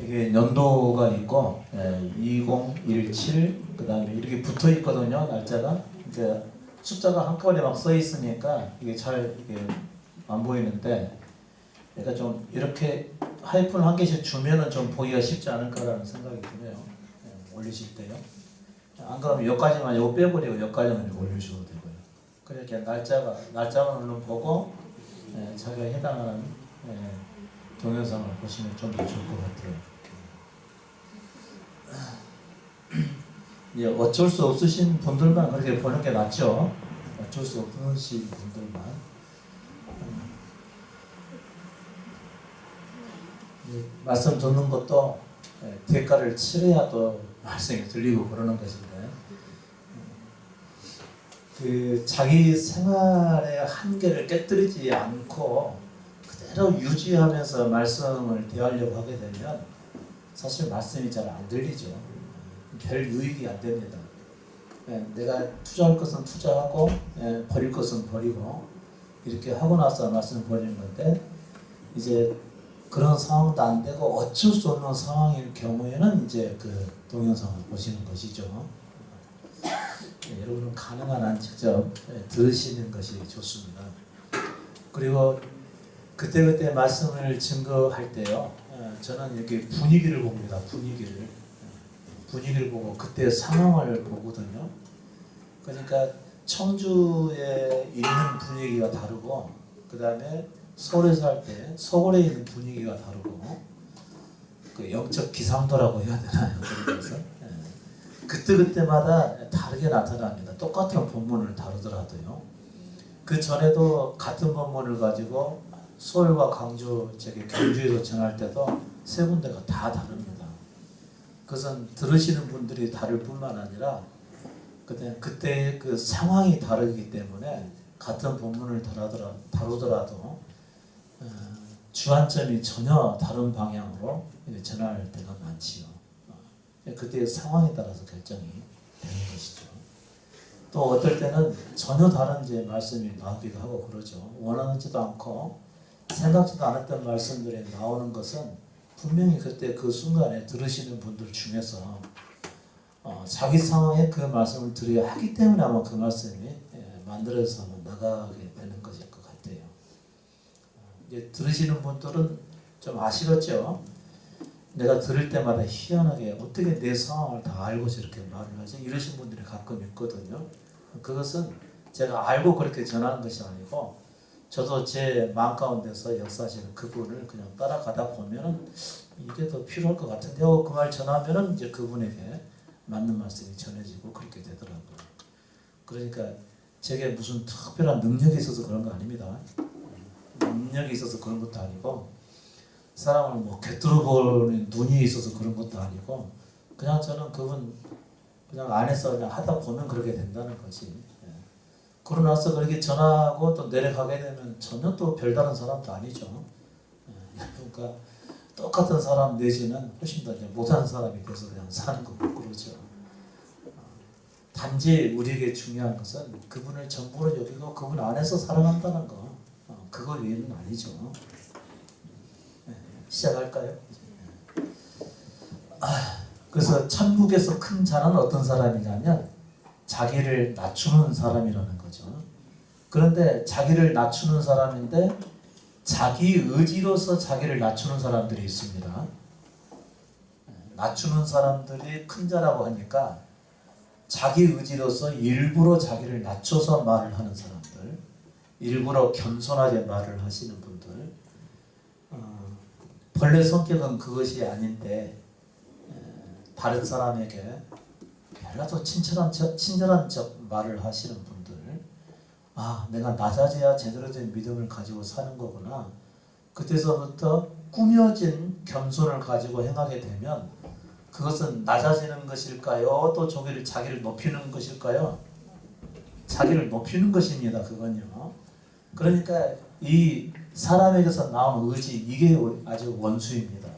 이게 연도가 있고 2017 그다음에 이렇게 붙어 있거든요. 날짜가. 이제 숫자가 한꺼번에 막 써 있으니까 이게 잘 이게 안 보이는데, 그러니까 좀 이렇게 하이픈 한 개씩 주면은 좀 보기가 쉽지 않을까라는 생각이 드네요. 올리실 때요. 안 그러면 여기까지만 이거 빼버리고 여기까지만 이렇게 올리셔도 되고요. 그렇게 날짜만 얼른 보고 자기가 해당하는 동영상을 보시면 좀 더 좋을 것 같아요. 어쩔 수 없으신 분들만 그렇게 보는 게 낫죠. 어쩔 수 없으신 분들만. 말씀 듣는 것도 대가를 치러야 또 말씀이 들리고 그러는 것인데, 그 자기 생활의 한계를 깨뜨리지 않고 그대로 유지하면서 말씀을 대하려고 하게 되면 사실 말씀이 잘 안 들리죠. 별 유익이 안 됩니다. 내가 투자할 것은 투자하고 버릴 것은 버리고 이렇게 하고 나서 말씀을 버리는 건데, 이제 그런 상황도 안 되고 어쩔 수 없는 상황일 경우에는 이제 그 동영상을 보시는 것이죠. 여러분은 가능한 한 직접 들으시는 것이 좋습니다. 그리고 그때그때 말씀을 증거할 때요, 저는 이렇게 분위기를 봅니다. 분위기를 보고 그때 상황을 보거든요. 그러니까 청주에 있는 분위기가 다르고, 그 다음에 서울에서 할 때 서울에 있는 분위기가 다르고, 그 영적 기상도라고 해야 되나요? 그래서 그때마다 다르게 나타납니다. 똑같은 본문을 다루더라도요. 그 전에도 같은 본문을 가지고 서울과 강주, 경주에서 전할 때도 세 군데가 다 다릅니다. 그것은 들으시는 분들이 다를 뿐만 아니라 그때의 그 상황이 다르기 때문에 같은 본문을 다루더라도 주안점이 전혀 다른 방향으로 전할 때가 많지요. 그때의 상황에 따라서 결정이 되는 것이죠. 또 어떨 때는 전혀 다른 이제 말씀이 나오기도 하고 그러죠. 원하지도 않고 생각지도 않았던 말씀들이 나오는 것은 분명히 그때 그 순간에 들으시는 분들 중에서 자기 상황에 그 말씀을 드려야 하기 때문에 아마 그 말씀이 만들어서 나가게 되는 것일 것 같아요. 이제 들으시는 분들은 좀 아시겠죠? 내가 들을 때마다 희한하게 어떻게 내 상황을 다 알고서 이렇게 말을 하지? 이러신 분들이 가끔 있거든요. 그것은 제가 알고 그렇게 전하는 것이 아니고, 저도 제 마음 가운데서 역사하시는 그분을 그냥 따라가다 보면은 이게 더 필요할 것 같은데 하고 그 말 전하면은 이제 그분에게 맞는 말씀이 전해지고 그렇게 되더라고요. 그러니까 제게 무슨 특별한 능력이 있어서 그런 거 아닙니다. 능력이 있어서 그런 것도 아니고, 사람을 뭐 꿰뚫어 보는 눈이 있어서 그런 것도 아니고, 그냥 저는 그분 그냥 안에서 그냥 하다 보면 그렇게 된다는 거지. 그러고 나서 그렇게 전하고 또 내려가게 되면 전혀 또 별다른 사람도 아니죠. 그러니까 똑같은 사람 내지는 훨씬 더 못한 사람이 돼서 그냥 사는 거고 그러죠. 단지 우리에게 중요한 것은 그분을 전부로 여기고 그분 안에서 살아간다는 거, 그거 외에는 아니죠. 시작할까요? 그래서 천국에서 큰 자는 어떤 사람이냐면 자기를 낮추는 사람이라는 거죠. 그런데 자기를 낮추는 사람인데 자기 의지로서 자기를 낮추는 사람들이 있습니다. 낮추는 사람들이 큰 자라고 하니까 자기 의지로서 일부러 자기를 낮춰서 말을 하는 사람들, 일부러 겸손하게 말을 하시는 분들, 본래 성격은 그것이 아닌데 다른 사람에게 별로 친절한 척 말을 하시는 분들, 내가 낮아져야 제대로 된 믿음을 가지고 사는 거구나. 그때서부터 꾸며진 겸손을 가지고 행하게 되면 그것은 낮아지는 것일까요? 또 자기를 높이는 것일까요? 자기를 높이는 것입니다. 그건요. 그러니까 이 사람에게서 나오는 의지, 이게 아주 원수입니다.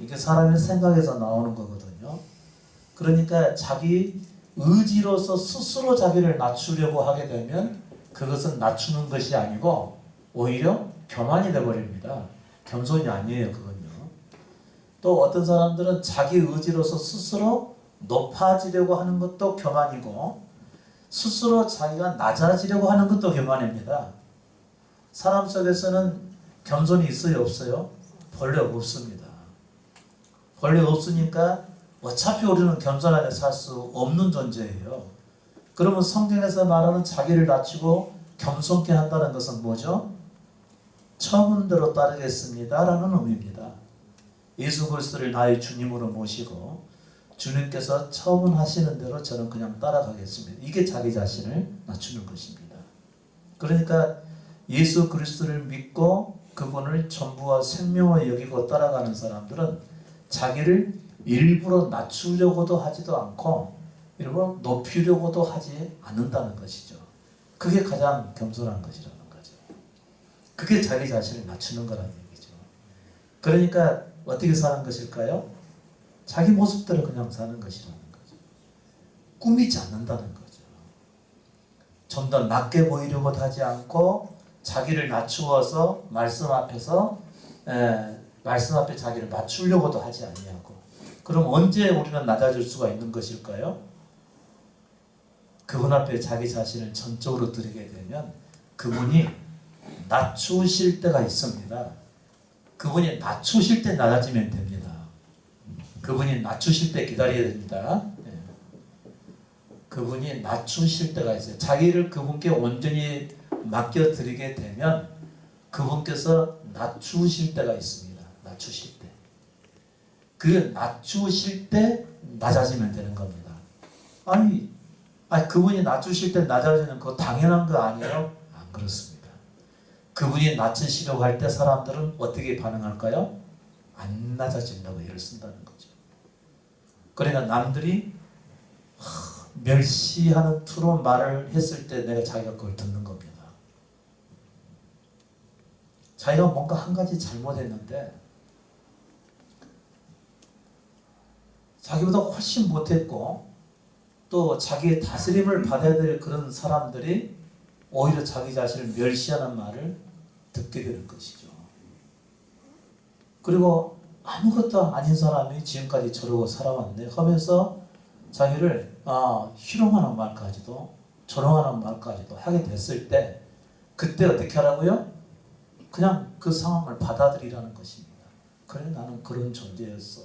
이게 사람의 생각에서 나오는 거거든요. 그러니까 자기 의지로서 스스로 자기를 낮추려고 하게 되면 그것은 낮추는 것이 아니고 오히려 교만이 되어버립니다. 겸손이 아니에요. 그건요. 또 어떤 사람들은 자기 의지로서 스스로 높아지려고 하는 것도 교만이고 스스로 자기가 낮아지려고 하는 것도 교만입니다. 사람 속에서는 겸손이 있어요, 없어요? 본래 없습니다. 본래 없으니까 어차피 우리는 겸손하게 살 수 없는 존재예요. 그러면 성경에서 말하는 자기를 낮추고 겸손케 한다는 것은 뭐죠? 처분대로 따르겠습니다 라는 의미입니다. 예수 그리스도를 나의 주님으로 모시고 주님께서 처분하시는 대로 저는 그냥 따라가겠습니다. 이게 자기 자신을 낮추는 것입니다. 그러니까 예수 그리스도를 믿고 그분을 전부와 생명으로 여기고 따라가는 사람들은 자기를 일부러 낮추려고도 하지도 않고 일부러 높이려고도 하지 않는다는 것이죠. 그게 가장 겸손한 것이라는 거죠. 그게 자기 자신을 낮추는 거라는 얘기죠. 그러니까 어떻게 사는 것일까요? 자기 모습대로 그냥 사는 것이라는 거죠. 꾸미지 않는다는 거죠. 좀 더 낮게 보이려고도 하지 않고 자기를 낮추어서 말씀 앞에 자기를 맞추려고도 하지 아니하고. 그럼 언제 우리는 낮아질 수가 있는 것일까요? 그분 앞에 자기 자신을 전적으로 드리게 되면 그분이 낮추실 때가 있습니다. 그분이 낮추실 때 낮아지면 됩니다. 그분이 낮추실 때 기다려야 됩니다. 그분이 낮추실 때가 있어요. 자기를 그분께 온전히 맡겨드리게 되면 그분께서 낮추실 때가 있습니다. 낮추실 때. 그 낮추실 때 낮아지면 되는 겁니다. 아니 그분이 낮추실 때 낮아지는 거 당연한 거 아니에요? 안 그렇습니다. 그분이 낮추시려고 할 때 사람들은 어떻게 반응할까요? 안 낮아진다고 애를 쓴다는 거죠. 그러니까 남들이 멸시하는 투로 말을 했을 때 내가 자기가 그걸 듣는 겁니다. 자기가 뭔가 한 가지 잘못했는데 자기보다 훨씬 못했고 또 자기의 다스림을 받아야 될 그런 사람들이 오히려 자기 자신을 멸시하는 말을 듣게 되는 것이죠. 그리고 아무것도 아닌 사람이 지금까지 저러고 살아왔네 하면서 자기를 희롱하는 말까지도 조롱하는 말까지도 하게 됐을 때 그때 어떻게 하라고요? 그냥 그 상황을 받아들이라는 것입니다. 그래 나는 그런 존재였어.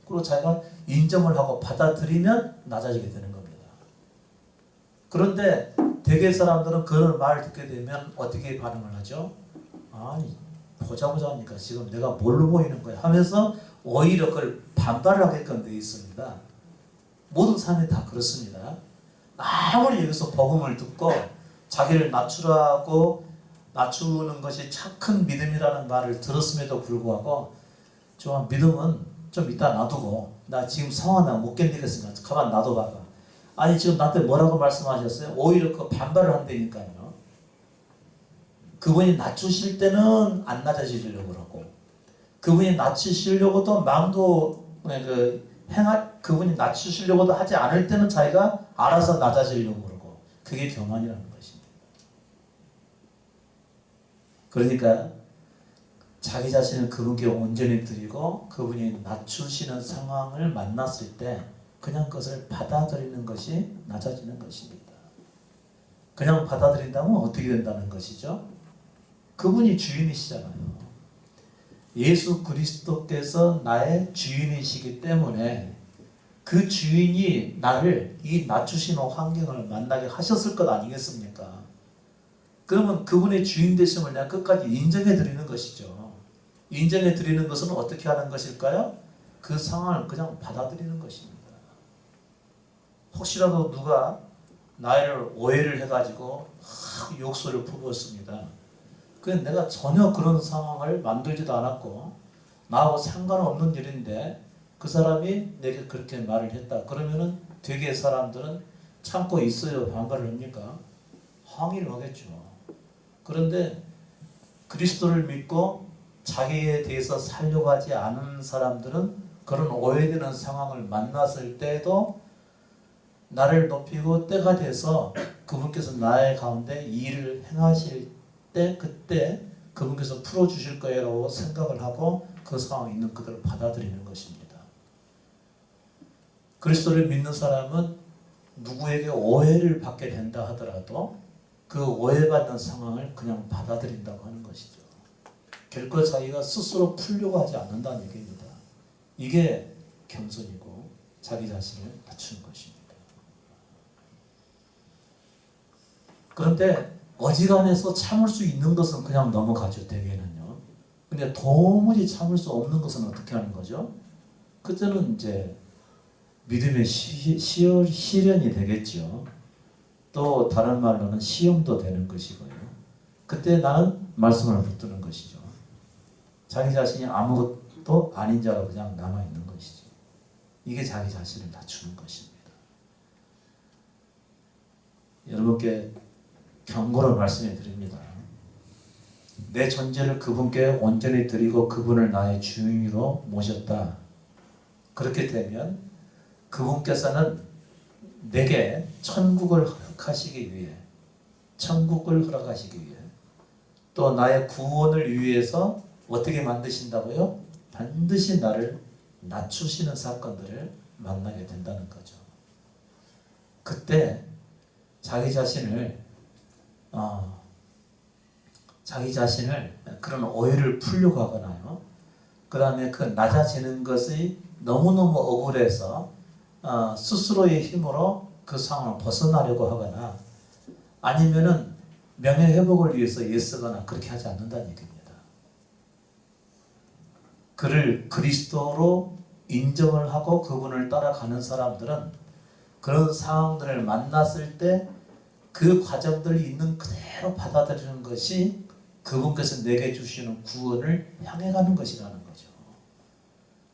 그리고 자기가 인정을 하고 받아들이면 낮아지게 되는 겁니다. 그런데 대개 사람들은 그런 말을 듣게 되면 어떻게 반응을 하죠? 아니 보자 하니까 지금 내가 뭘로 보이는 거야 하면서 오히려 그걸 반발을 하게끔 되어 있습니다. 모든 사람이 다 그렇습니다. 아무리 여기서 복음을 듣고 자기를 낮추라고 낮추는 것이 참 큰 믿음이라는 말을 들었음에도 불구하고 좀 믿음은 좀 이따 놔두고 나 지금 상황 나 못 견디겠으니까 가만 놔둬봐봐. 아니 지금 나한테 뭐라고 말씀하셨어요? 오히려 그 반발을 한다니까요. 그분이 낮추실 때는 안 낮아지려고 그러고 그분이 낮추시려고도 마음도 그분이 낮추시려고도 하지 않을 때는 자기가 알아서 낮아지려고 그러고 그게 교만이라는 것입니다. 그러니까 자기 자신을 그분께 온전히 드리고 그분이 낮추시는 상황을 만났을 때 그냥 그것을 받아들이는 것이 낮아지는 것입니다. 그냥 받아들인다면 어떻게 된다는 것이죠? 그분이 주인이시잖아요. 예수 그리스도께서 나의 주인이시기 때문에 그 주인이 나를 이 낮추시는 환경을 만나게 하셨을 것 아니겠습니까? 그러면 그분의 주인 되심을 내가 끝까지 인정해 드리는 것이죠. 인정해 드리는 것은 어떻게 하는 것일까요? 그 상황을 그냥 받아들이는 것입니다. 혹시라도 누가 나를 오해를 해가지고 욕설을 퍼부었습니다. 그건 내가 전혀 그런 상황을 만들지도 않았고 나하고 상관없는 일인데 그 사람이 내게 그렇게 말을 했다. 그러면은 되게 사람들은 참고 있어요? 반발을 합니까? 항의를 하겠죠. 그런데 그리스도를 믿고 자기에 대해서 살려고 하지 않은 사람들은 그런 오해되는 상황을 만났을 때도 나를 높이고 때가 돼서 그분께서 나의 가운데 일을 행하실 때 그때 그분께서 풀어주실 거라고 생각을 하고 그 상황에 있는 그대로 받아들이는 것입니다. 그리스도를 믿는 사람은 누구에게 오해를 받게 된다 하더라도 그 오해받는 상황을 그냥 받아들인다고 하는 것이죠. 결코 자기가 스스로 풀려고 하지 않는다는 얘기입니다. 이게 겸손이고 자기 자신을 낮추는 것입니다. 그런데 어지간해서 참을 수 있는 것은 그냥 넘어가죠. 대개는요. 근데 도무지 참을 수 없는 것은 어떻게 하는 거죠? 그때는 이제 믿음의 시련이 되겠죠. 또 다른 말로는 시험도 되는 것이고요. 그때 나는 말씀을 붙드는 것이죠. 자기 자신이 아무것도 아닌 자로 그냥 남아있는 것이죠. 이게 자기 자신을 낮추는 것입니다. 여러분께 경고를 말씀해 드립니다. 내 존재를 그분께 온전히 드리고 그분을 나의 주인으로 모셨다. 그렇게 되면 그분께서는 내게 천국을 허락하시기 위해 또 나의 구원을 위해서 어떻게 만드신다고요? 반드시 나를 낮추시는 사건들을 만나게 된다는 거죠. 그때 자기 자신을 그런 오해를 풀려고 하거나요. 그 다음에 그 낮아지는 것이 너무너무 억울해서 스스로의 힘으로 그 상황을 벗어나려고 하거나 아니면은 명예회복을 위해서 애쓰거나 그렇게 하지 않는다는 얘기입니다. 그를 그리스도로 인정을 하고 그분을 따라가는 사람들은 그런 상황들을 만났을 때 그 과정들이 있는 그대로 받아들이는 것이 그분께서 내게 주시는 구원을 향해 가는 것이라는 거죠.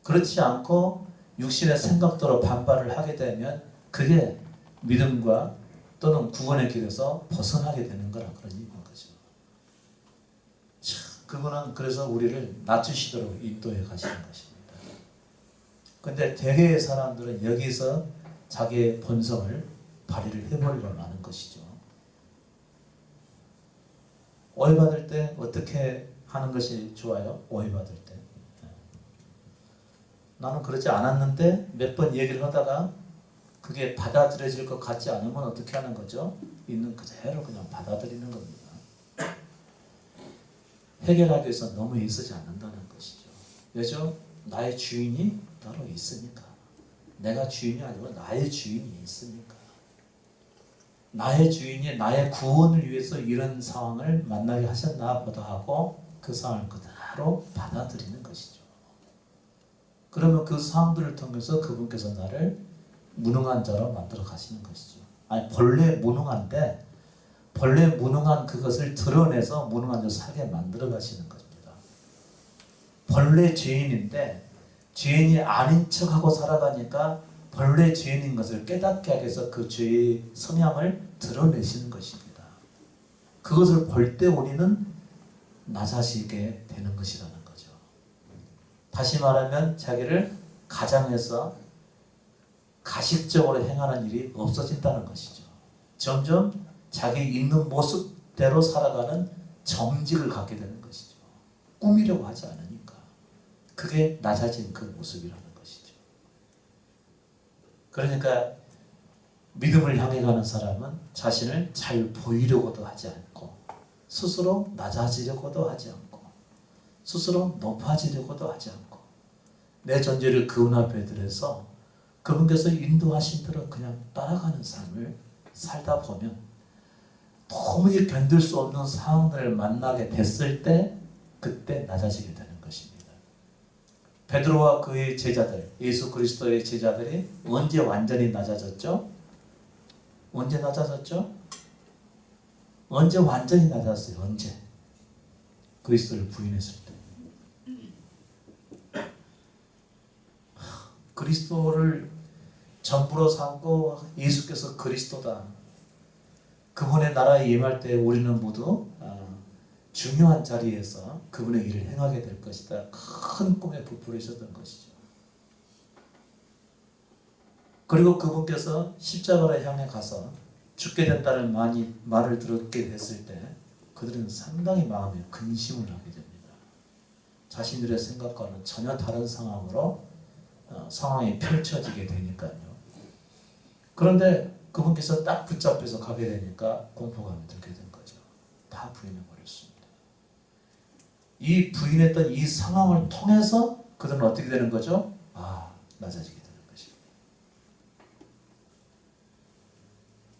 그렇지 않고 육신의 생각대로 반발을 하게 되면 그게 믿음과 또는 구원의 길에서 벗어나게 되는 거라 그런 얘기인 거죠. 그분은 그래서 우리를 낮추시도록 인도해 가시는 것입니다. 그런데 대개의 사람들은 여기서 자기의 본성을 발휘를 해보려고 하는 것이죠. 오해받을 때 어떻게 하는 것이 좋아요? 오해받을 때. 나는 그러지 않았는데 몇 번 얘기를 하다가 그게 받아들여질 것 같지 않으면 어떻게 하는 거죠? 있는 그대로 그냥 받아들이는 겁니다. 해결하기 위해서 너무 애쓰지 않는다는 것이죠. 왜죠? 나의 주인이 따로 있으니까. 내가 주인이 아니고 나의 주인이 있으니까. 나의 주인이 나의 구원을 위해서 이런 상황을 만나게 하셨나 보다 하고 그 상황을 그대로 받아들이는 것이죠. 그러면 그 상황들을 통해서 그분께서 나를 무능한 자로 만들어 가시는 것이죠. 아니 본래 무능한데 본래 무능한 그것을 드러내서 무능한 자로 살게 만들어 가시는 것입니다. 본래 죄인인데 죄인이 아닌 척하고 살아가니까 본래 죄인인 것을 깨닫게 하기 위해서 그 죄의 성향을 드러내시는 것입니다. 그것을 볼 때 우리는 낮아지게 되는 것이라는 거죠. 다시 말하면 자기를 가장해서 가식적으로 행하는 일이 없어진다는 것이죠. 점점 자기 있는 모습대로 살아가는 정직을 갖게 되는 것이죠. 꾸미려고 하지 않으니까. 그게 낮아진 그 모습이라는 것이죠. 그러니까 믿음을 향해 가는 사람은 자신을 잘 보이려고도 하지 않고 스스로 낮아지려고도 하지 않고 스스로 높아지려고도 하지 않고 내 존재를 그분 앞에 들여서 그분께서 인도하신 대로 그냥 따라가는 삶을 살다 보면 도무지 견딜 수 없는 상황들을 만나게 됐을 때 그때 낮아지게 되는 것입니다. 베드로와 그의 제자들, 예수 그리스도의 제자들이 언제 완전히 낮아졌죠? 언제 낮아졌죠? 언제 완전히 낮았어요? 언제? 그리스도를 부인했을 때. 그리스도를 전부로 삼고 예수께서 그리스도다. 그분의 나라에 임할 때 우리는 모두 중요한 자리에서 그분의 일을 행하게 될 것이다. 큰 꿈에 부풀으셨던 것이죠. 그리고 그분께서 십자가를 향해 가서 죽게 된다는 말을 들었게 됐을 때 그들은 상당히 마음에 근심을 하게 됩니다. 자신들의 생각과는 전혀 다른 상황으로 상황이 펼쳐지게 되니까요. 그런데 그분께서 딱 붙잡혀서 가게 되니까 공포감이 들게 된 거죠. 다 부인해버렸습니다. 이 부인했던 이 상황을 통해서 그들은 어떻게 되는 거죠? 낮아지게 되는 것입니다.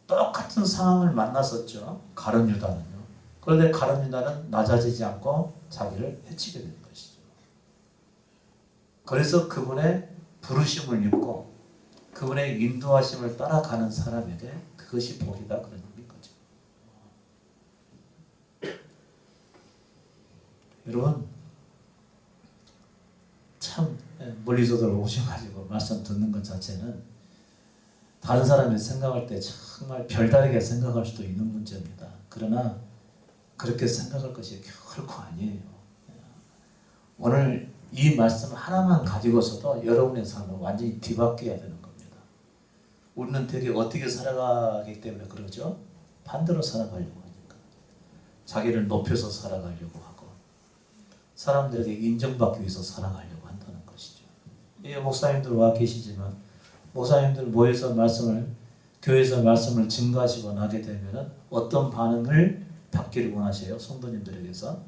똑같은 상황을 만났었죠. 가룟 유다는요. 그런데 가룟 유다는 낮아지지 않고 자기를 해치게 되는 것이죠. 그래서 그분의 부르심을 입고 그분의 인도하심을 따라가는 사람에게 그것이 복이다, 그런 의미인 거죠. 여러분, 참 멀리서들 오셔가지고 말씀 듣는 것 자체는 다른 사람이 생각할 때 정말 별다르게 생각할 수도 있는 문제입니다. 그러나 그렇게 생각할 것이 결코 아니에요. 오늘 이 말씀 하나만 가지고서도 여러분의 삶을 완전히 뒤바뀌어야 되는 겁니다. 우리는 되게 어떻게 살아가기 때문에 그러죠? 반대로 살아가려고 하니까. 자기를 높여서 살아가려고 하고 사람들에게 인정받기 위해서 살아가려고 한다는 것이죠. 예, 목사님들 와 계시지만 목사님들 모여서 교회에서 말씀을 증거하시고 나게 되면 어떤 반응을 받기를 원하세요? 성도님들에게서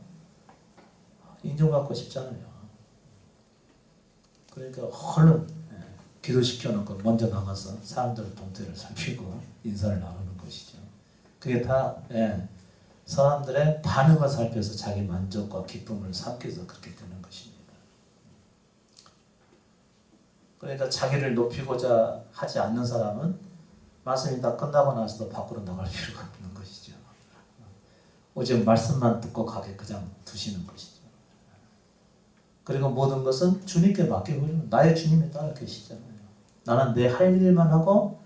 인정받고 싶잖아요. 그러니까 얼른 기도시켜놓고 먼저 나가서 사람들 동태를 살피고 인사를 나누는 것이죠. 그게 다 사람들의 반응을 살펴서 자기 만족과 기쁨을 삼켜서 그렇게 되는 것입니다. 그러니까 자기를 높이고자 하지 않는 사람은 말씀이 다 끝나고 나서도 밖으로 나갈 필요가 없는 것이죠. 오직 말씀만 듣고 가게 그냥 두시는 것이죠. 그리고 모든 것은 주님께 맡기고 나의 주님이 따라 계시잖아요. 나는 내 할 일만 하고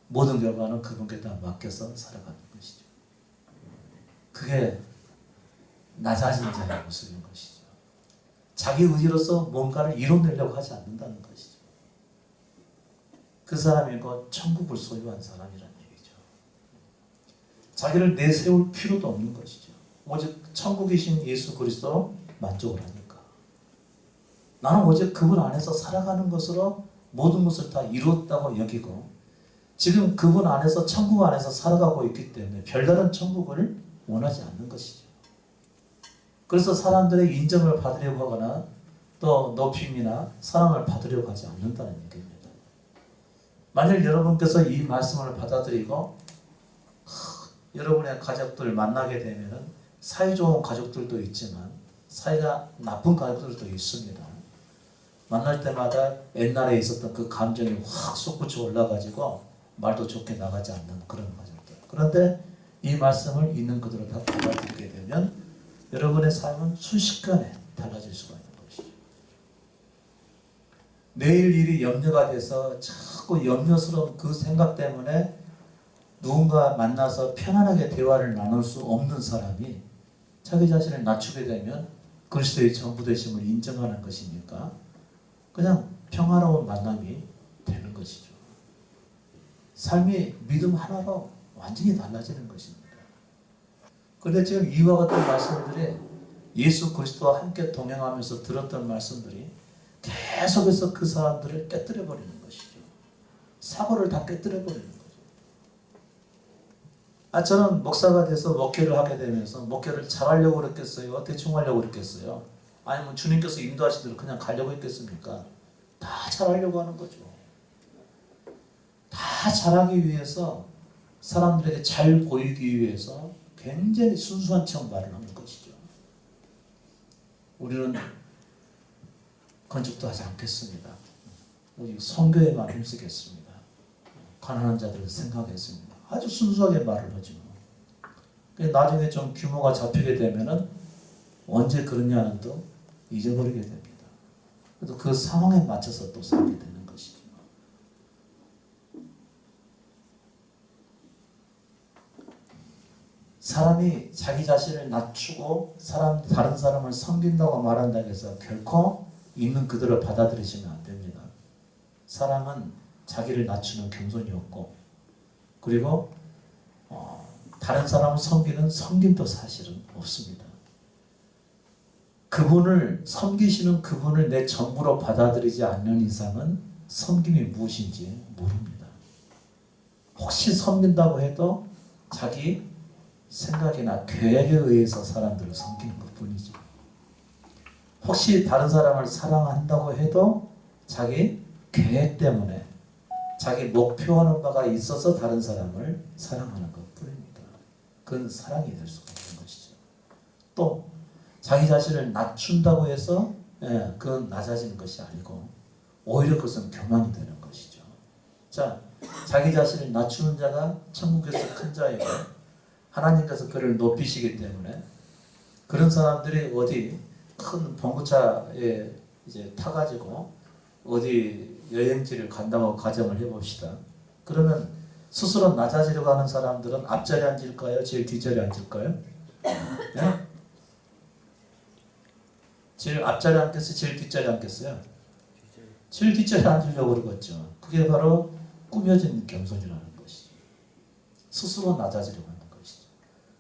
모든 결과는 그분께 다 맡겨서 살아가는 것이죠. 그게 낮아진 자의 모습인 것이죠. 자기 의지로서 뭔가를 이뤄내려고 하지 않는다는 것이죠. 그 사람이 곧 천국을 소유한 사람이라는 얘기죠. 자기를 내세울 필요도 없는 것이죠. 오직 천국이신 예수 그리스도로 만족을 하니까. 나는 오직 그분 안에서 살아가는 것으로 모든 것을 다 이루었다고 여기고 지금 그분 안에서 천국 안에서 살아가고 있기 때문에 별다른 천국을 원하지 않는 것이죠. 그래서 사람들의 인정을 받으려고 하거나 또 높임이나 사랑을 받으려고 하지 않는다는 얘기입니다. 만약 여러분께서 이 말씀을 받아들이고 여러분의 가족들 만나게 되면 사이 좋은 가족들도 있지만 사이가 나쁜 가족들도 있습니다. 만날 때마다 옛날에 있었던 그 감정이 확 솟구쳐 올라가지고 말도 좋게 나가지 않는 그런 가족들. 그런데 이 말씀을 있는 그대로 다 받아들이게 되면 여러분의 삶은 순식간에 달라질 수가 있는 것이죠. 내일 일이 염려가 돼서 자꾸 염려스러운 그 생각 때문에 누군가 만나서 편안하게 대화를 나눌 수 없는 사람이 자기 자신을 낮추게 되면 그리스도의 전부 되심을 인정하는 것이니까 그냥 평화로운 만남이 되는 것이죠. 삶이 믿음 하나로 완전히 달라지는 것입니다. 그런데 지금 이와 같은 말씀들이 예수 그리스도와 함께 동행하면서 들었던 말씀들이 계속해서 그 사람들을 깨뜨려 버리는 것이죠. 사고를 다 깨뜨려 버리는 거죠. 저는 목사가 돼서 목회를 하게 되면서 목회를 잘하려고 그랬겠어요? 대충 하려고 그랬겠어요? 아니면 주님께서 인도하신 대로 그냥 가려고 했겠습니까? 다 잘하려고 하는 거죠. 다 잘하기 위해서 사람들에게 잘 보이기 위해서 굉장히 순수한 척 말을 하는 것이죠. 우리는 건축도 하지 않겠습니다. 우리 선교에만 힘쓰겠습니다. 가난한 자들을 생각했습니다. 아주 순수하게 말을 하죠. 나중에 좀 규모가 잡히게 되면은 언제 그러냐는 또 잊어버리게 됩니다. 그래도 그 상황에 맞춰서 또 살게 되는 것이죠. 사람이 자기 자신을 낮추고 다른 사람을 섬긴다고 말한다고 해서 결코 있는 그대로 받아들이시면 안 됩니다. 사람은 자기를 낮추는 겸손이 없고 그리고 다른 사람을 섬기는 섬김도 사실은 없습니다. 그분을 섬기시는 그분을 내 전부로 받아들이지 않는 이상은 섬김이 무엇인지 모릅니다. 혹시 섬긴다고 해도 자기 생각이나 계획에 의해서 사람들을 섬기는 것뿐이지. 혹시 다른 사람을 사랑한다고 해도 자기 계획 때문에 자기 목표하는 바가 있어서 다른 사람을 사랑하는 것뿐입니다. 그건 사랑이 될 수가 없는 것이죠. 또 자기 자신을 낮춘다고 해서 그건 낮아지는 것이 아니고 오히려 그것은 교만이 되는 것이죠. 자, 자기 자신을 낮추는 자가 천국에서 큰 자이고 하나님께서 그를 높이시기 때문에 그런 사람들이 어디 큰 봉구차에 이제 타가지고 어디 여행지를 간다고 가정을 해봅시다. 그러면 스스로 낮아지려고 하는 사람들은 앞자리에 앉을까요? 제일 뒷자리에 앉을까요? 네? 제일 앞자리에 앉겠어요? 제일 뒷자리에 앉겠어요? 제일 뒷자리에 앉으려고 그러겠죠. 그게 바로 꾸며진 겸손이라는 것이죠. 스스로 낮아지려고 하는 것이죠.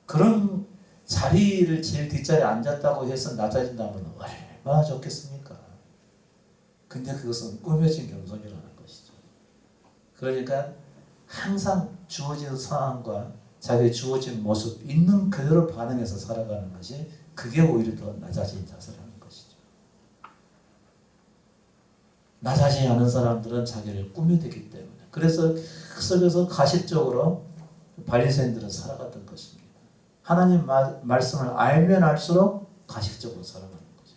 그런 자리를 제일 뒷자리에 앉았다고 해서 낮아진다면 얼마나 좋겠습니까? 근데 그것은 꾸며진 겸손이라는 것이죠. 그러니까 항상 주어진 상황과 자기의 주어진 모습 있는 그대로 반응해서 살아가는 것이 그게 오히려 더 낮아진 자세라는 것이죠. 낮아지지 않은 사람들은 자기를 꾸며대기 때문에 그래서 그 속에서 가식적으로 바리새인들은 살아갔던 것입니다. 하나님 말씀을 알면 알수록 가식적으로 살아가는 거죠.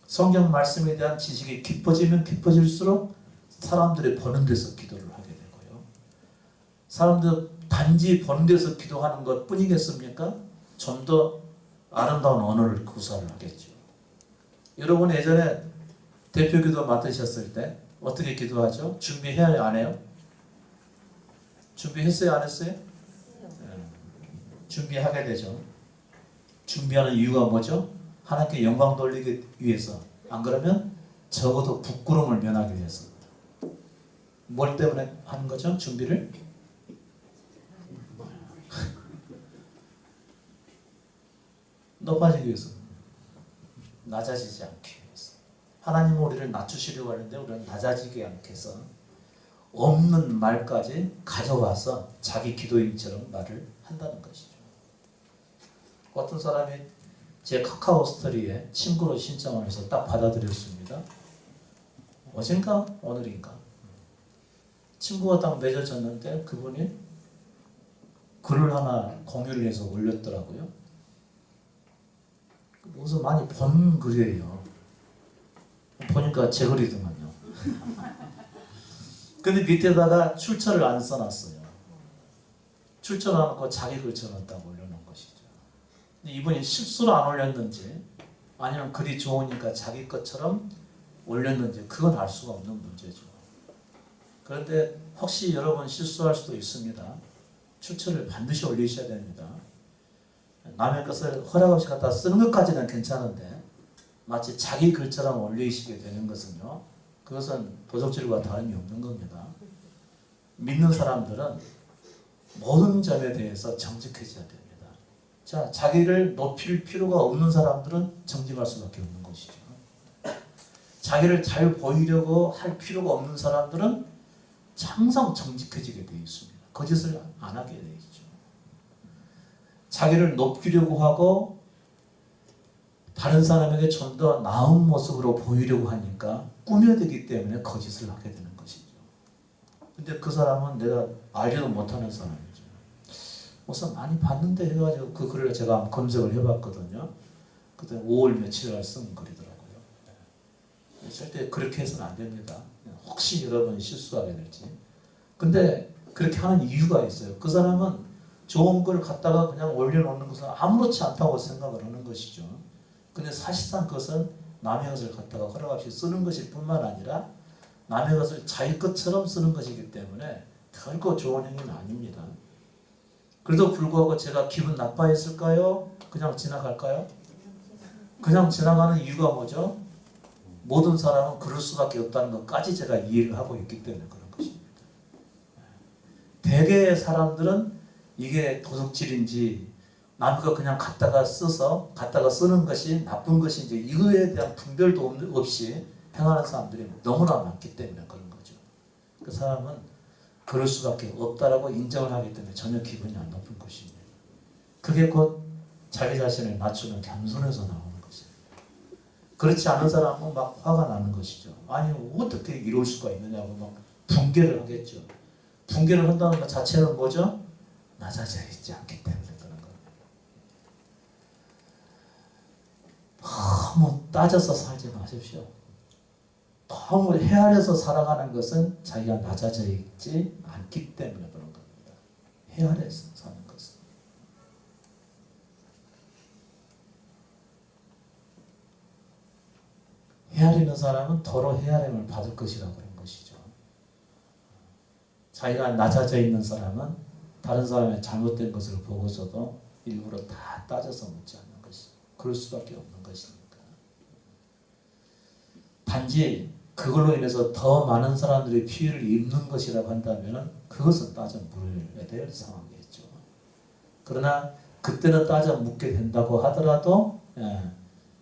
성경 말씀에 대한 지식이 깊어지면 깊어질수록 사람들이 보는 데서 기도를 하게 되고요. 사람들 단지 보는 데서 기도하는 것 뿐이겠습니까? 좀 더 아름다운 언어를 구사를 하겠죠. 여러분 예전에 대표 기도 맡으셨을 때 어떻게 기도하죠? 준비해야 안 해요? 준비했어요? 안 했어요? 준비하게 되죠. 준비하는 이유가 뭐죠? 하나님께 영광 돌리기 위해서. 안 그러면 적어도 부끄러움을 면하기 위해서. 뭘 때문에 하는 거죠? 준비를? 높아지기 위해서. 낮아지지 않기 위해서. 하나님은 우리를 낮추시려고 하는데 우리는 낮아지지 않게 해서 없는 말까지 가져와서 자기 기도인처럼 말을 한다는 것이죠. 어떤 사람이 제 카카오 스토리에 친구로 신청을 해서 딱 받아들였습니다. 어젠가 오늘인가 친구가 딱 맺어졌는데 그분이 글을 하나 공유를 해서 올렸더라고요. 무슨 많이 본 글이에요. 보니까 제 글이더만요. 근데 밑에다가 출처를 안 써놨어요. 출처를 안 넣고 자기 글처럼 딱 올려놓은 것이죠. 근데 이분이 실수로 안 올렸는지 아니면 글이 좋으니까 자기 것처럼 올렸는지 그건 알 수가 없는 문제죠. 그런데 혹시 여러분 실수할 수도 있습니다. 출처를 반드시 올리셔야 됩니다. 남의 것을 허락 없이 갖다 쓰는 것까지는 괜찮은데 마치 자기 글처럼 올리시게 되는 것은요. 그것은 도적질과 다름이 없는 겁니다. 믿는 사람들은 모든 점에 대해서 정직해져야 됩니다. 자, 자기를 높일 필요가 없는 사람들은 정직할 수밖에 없는 것이죠. 자기를 잘 보이려고 할 필요가 없는 사람들은 항상 정직해지게 되어 있습니다. 거짓을 안 하게 되어 있죠. 자기를 높이려고 하고 다른 사람에게 좀 더 나은 모습으로 보이려고 하니까 꾸며대기 때문에 거짓을 하게 되는 것이죠. 근데 그 사람은 내가 알지도 못하는 사람이죠. 우선 많이 봤는데 해가지고 그 글을 제가 검색을 해봤거든요. 그때 5월 며칠날 쓴 글이더라고요. 절대 그렇게 해서는 안 됩니다. 혹시 여러분 실수하게 될지. 근데 그렇게 하는 이유가 있어요. 그 사람은 좋은 걸 갖다가 그냥 올려놓는 것은 아무렇지 않다고 생각을 하는 것이죠. 근데 사실상 그것은 남의 것을 갖다가 허락 없이 쓰는 것일 뿐만 아니라 남의 것을 자기 것처럼 쓰는 것이기 때문에 결코 좋은 행위는 아닙니다. 그래도 불구하고 제가 기분 나빠했을까요? 그냥 지나갈까요? 그냥 지나가는 이유가 뭐죠? 모든 사람은 그럴 수밖에 없다는 것까지 제가 이해를 하고 있기 때문에 그런 것입니다. 대개의 사람들은 이게 도둑질인지 남과 그냥 갖다가 쓰는 것이 나쁜 것인지 이거에 대한 분별도 없이 행하는 사람들이 너무나 많기 때문에 그런 거죠. 그 사람은 그럴 수밖에 없다라고 인정을 하기 때문에 전혀 기분이 안 나쁜 것입니다. 그게 곧 자기 자신을 낮추는 겸손에서 나오는 것입니다. 그렇지 않은 사람은 막 화가 나는 것이죠. 아니 어떻게 이럴 수가 있느냐고 막 분개를 하겠죠. 분개를 한다는 것 자체는 뭐죠? 낮아져 있지 않기 때문에 그런 겁니다. 너무 따져서 살지 마십시오. 너무 헤아려서 살아가는 것은 자기가 낮아져 있지 않기 때문에 그런 겁니다. 헤아려서 사는 것은. 헤아리는 사람은 더러 헤아림을 받을 것이라고 그런 것이죠. 자기가 낮아져 있는 사람은 다른 사람의 잘못된 것을 보고서도 일부러 다 따져서 묻지 않는 것이죠. 그럴 수밖에 없는 것이니까. 단지 그걸로 인해서 더 많은 사람들이 피해를 입는 것이라고 한다면 그것은 따져 물어야 될 상황이겠죠. 그러나 그때는 따져 묻게 된다고 하더라도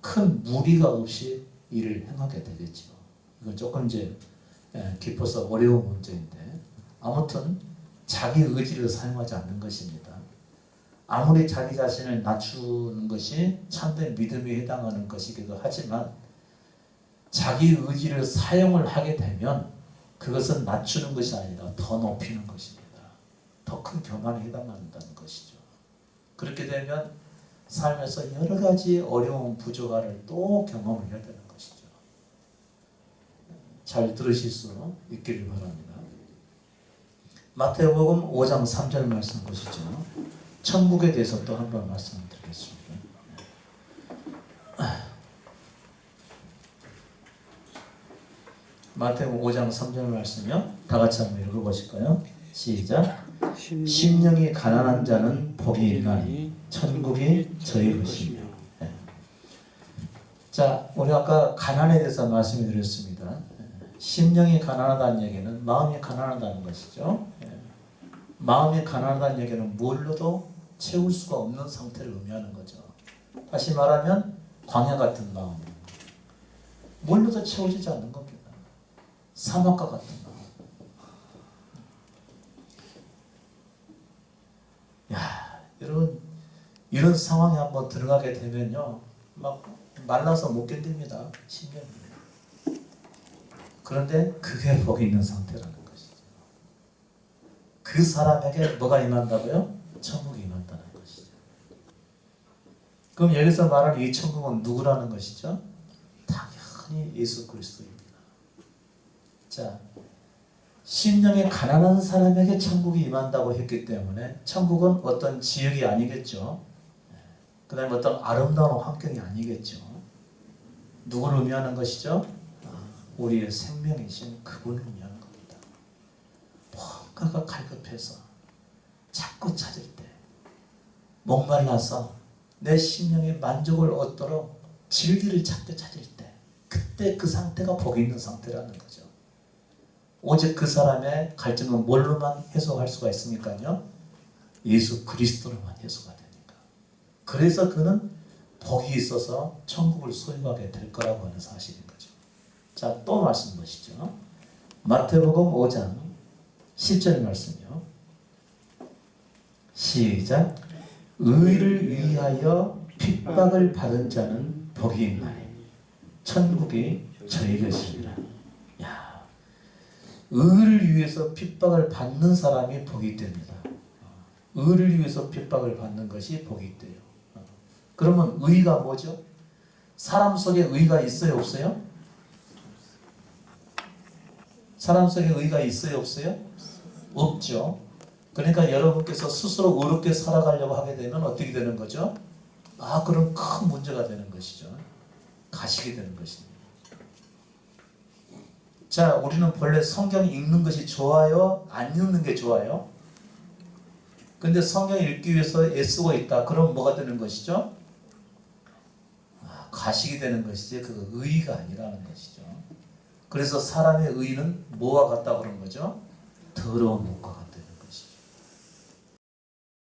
큰 무리가 없이 일을 행하게 되겠죠. 이건 조금 이제 깊어서 어려운 문제인데 아무튼 자기 의지를 사용하지 않는 것입니다. 아무리 자기 자신을 낮추는 것이 참된 믿음에 해당하는 것이기도 하지만 자기 의지를 사용을 하게 되면 그것은 낮추는 것이 아니라 더 높이는 것입니다. 더 큰 교만에 해당한다는 것이죠. 그렇게 되면 삶에서 여러 가지 어려운 부조화를 또 경험을 해야 되는 것이죠. 잘 들으실 수 있기를 바랍니다. 마태복음 5장 3절 말씀 보시죠. 천국에 대해서 또 한 번 말씀드리겠습니다. 마태복음 5장 3절 말씀이요. 다 같이 한번 읽어보실까요? 시작. 심령이 가난한 자는 복이 있나니 천국이 저희 것이며. 자, 우리 아까 가난에 대해서 말씀을 드렸습니다. 심령이 가난하다는 얘기는 마음이 가난하다는 것이죠. 마음이 가난하다는 얘기는 뭘로도 채울 수가 없는 상태를 의미하는 거죠. 다시 말하면 광야 같은 마음. 뭘로도 채워지지 않는 겁니다. 사막과 같은 마음. 야, 여러분 이런 상황에 한번 들어가게 되면요, 막 말라서 못 견딥니다. 신경이. 그런데 그게 복이 있는 상태라는 것이죠. 그 사람에게 뭐가 임한다고요? 천국이 임한다는 것이죠. 그럼 여기서 말하는 이 천국은 누구라는 것이죠? 당연히 예수 그리스도입니다. 자, 심령이 가난한 사람에게 천국이 임한다고 했기 때문에 천국은 어떤 지역이 아니겠죠. 그 다음에 어떤 아름다운 환경이 아니겠죠. 누구를 의미하는 것이죠? 우리의 생명이신 그분을 의미하는 겁니다. 뭔가가 갈급해서 자꾸 찾을 때, 목말라서 내 심령의 만족을 얻도록 진리를 찾게 찾을 때, 그때 그 상태가 복이 있는 상태라는 거죠. 오직 그 사람의 갈증은 뭘로만 해소할 수가 있습니까요? 예수 그리스도로만 해소가 되니까. 그래서 그는 복이 있어서 천국을 소유하게 될 거라고 하는 사실인 거죠. 자, 또 말씀 보시죠. 마태복음 5장 10절 말씀이요. 시작. 의를 위하여 핍박을 받은 자는 복이 있나니 천국이 저희 것이니라. 야, 의를 위해서 핍박을 받는 사람이 복이 됩니다. 의를 위해서 핍박을 받는 것이 복이 돼요. 그러면 의가 뭐죠? 사람 속에 의가 있어요, 없어요? 사람 속에 의가 있어요, 없어요? 없죠. 그러니까 여러분께서 스스로 의롭게 살아가려고 하게 되면 어떻게 되는 거죠? 그럼 큰 문제가 되는 것이죠. 가시게 되는 것입니다. 자, 우리는 본래 성경 읽는 것이 좋아요? 안 읽는 게 좋아요? 근데 성경 읽기 위해서 애쓰고 있다. 그럼 뭐가 되는 것이죠? 가식이 되는 것이지 그거 의의가 아니라는 것이죠. 그래서 사람의 의의는 뭐와 같다고 그런 거죠? 더러운 옷과 같다.